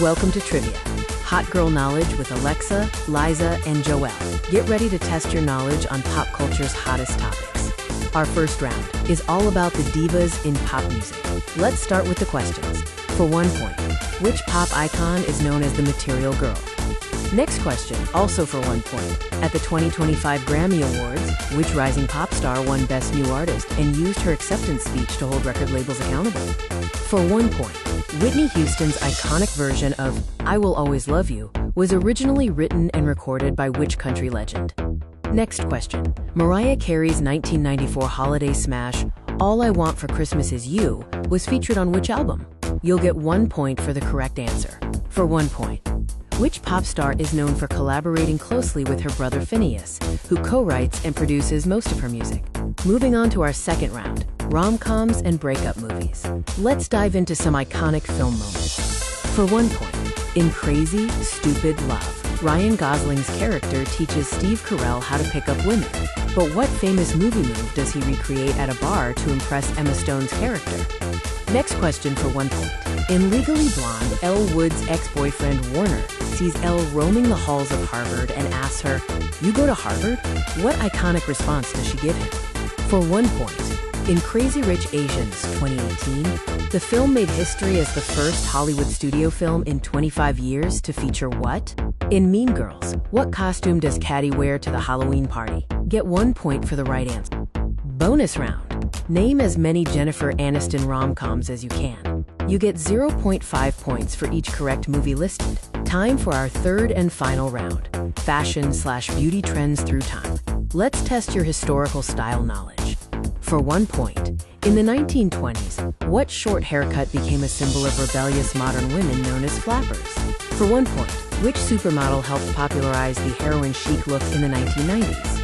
Welcome to Trivia. Hot girl knowledge with Alexa, Liza, and Joelle. Get ready to test your knowledge on pop culture's hottest topics. Our first round is all about the divas in pop music. Let's start with the questions. For 1 point, which pop icon is known as the Material Girl? Next question, also for 1 point. At the 2025 Grammy Awards, which rising pop star won Best New Artist and used her acceptance speech to hold record labels accountable? For 1 point, Whitney Houston's iconic version of I Will Always Love You was originally written and recorded by which country legend? Next question, Mariah Carey's 1994 holiday smash, All I Want for Christmas Is You, was featured on which album? You'll get 1 point for the correct answer. For 1 point, which pop star is known for collaborating closely with her brother Phineas, who co-writes and produces most of her music? Moving on to our second round, rom-coms and breakup movies. Let's dive into some iconic film moments. For 1 point, in Crazy, Stupid Love, Ryan Gosling's character teaches Steve Carell how to pick up women. But what famous movie move does he recreate at a bar to impress Emma Stone's character? Next question for 1 point. In Legally Blonde, Elle Wood's ex-boyfriend Warner sees Elle roaming the halls of Harvard and asks her, "You go to Harvard?" What iconic response does she give him? For 1 point, in Crazy Rich Asians 2018, the film made history as the first Hollywood studio film in 25 years to feature what? In Mean Girls, what costume does Caddy wear to the Halloween party? Get 1 point for the right answer. Bonus round. Name as many Jennifer Aniston rom-coms as you can. You get 0.5 points for each correct movie listed. Time for our third and final round, fashion/beauty trends through time. Let's test your historical style knowledge. For 1 point, in the 1920s, what short haircut became a symbol of rebellious modern women known as flappers? For 1 point, which supermodel helped popularize the heroin chic look in the 1990s?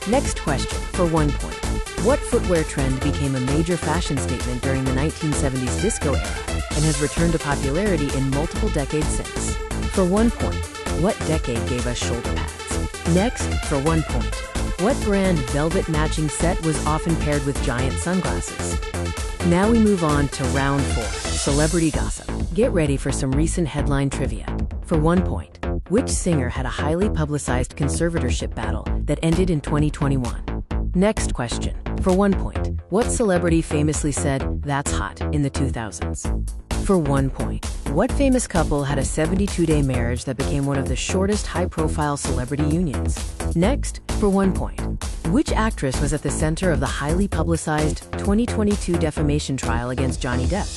Next question, for 1 point. What footwear trend became a major fashion statement during the 1970s disco era and has returned to popularity in multiple decades since? For 1 point, what decade gave us shoulder pads? Next, for 1 point, what brand velvet matching set was often paired with giant sunglasses? Now we move on to round 4, celebrity gossip. Get ready for some recent headline trivia. For 1 point, which singer had a highly publicized conservatorship battle that ended in 2021? Next question, for 1 point, what celebrity famously said, "That's hot," in the 2000s? For 1 point, what famous couple had a 72-day marriage that became one of the shortest high-profile celebrity unions? Next, for 1 point, which actress was at the center of the highly publicized 2022 defamation trial against Johnny Depp?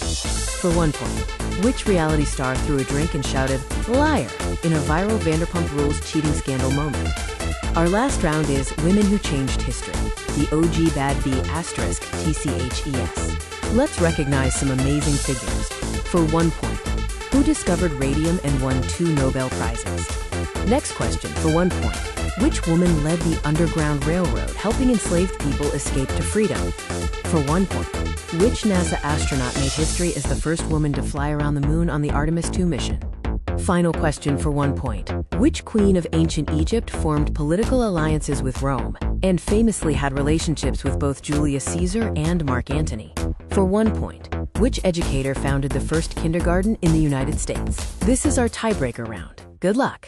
For 1 point, which reality star threw a drink and shouted, "Liar," in a viral Vanderpump Rules cheating scandal moment? Our last round is Women Who Changed History, the OG Bad B asterisk TCHES. Let's recognize some amazing figures. For 1 point, who discovered radium and won 2 Nobel Prizes? Next question, for 1 point, which woman led the Underground Railroad, helping enslaved people escape to freedom? For 1 point, which NASA astronaut made history as the first woman to fly around the moon on the Artemis II mission? Final question for 1 point. Which queen of ancient Egypt formed political alliances with Rome and famously had relationships with both Julius Caesar and Mark Antony? For 1 point. Which educator founded the first kindergarten in the United States? This is our tiebreaker round. Good luck.